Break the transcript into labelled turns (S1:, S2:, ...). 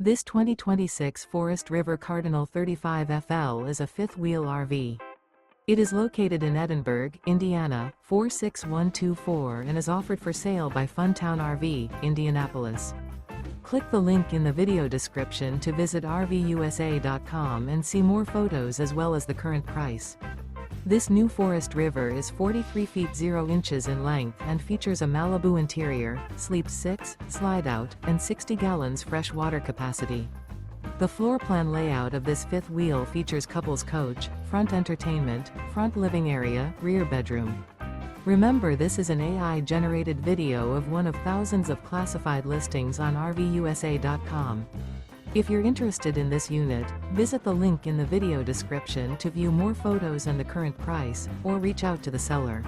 S1: This 2026 Forest River Cardinal 35FL is a fifth-wheel RV. It is located in Edinburgh, Indiana, 46124 and is offered for sale by Funtown RV, Indianapolis. Click the link in the video description to visit RVUSA.com and see more photos as well as the current price. This new Forest River is 43 feet 0 inches in length and features a Malibu interior, sleeps 6, slide-out, and 60 gallons fresh water capacity. The floor plan layout of this fifth wheel features couples coach, front entertainment, front living area, rear bedroom. Remember, this is an AI-generated video of one of thousands of classified listings on RVUSA.com. If you're interested in this unit, visit the link in the video description to view more photos and the current price, or reach out to the seller.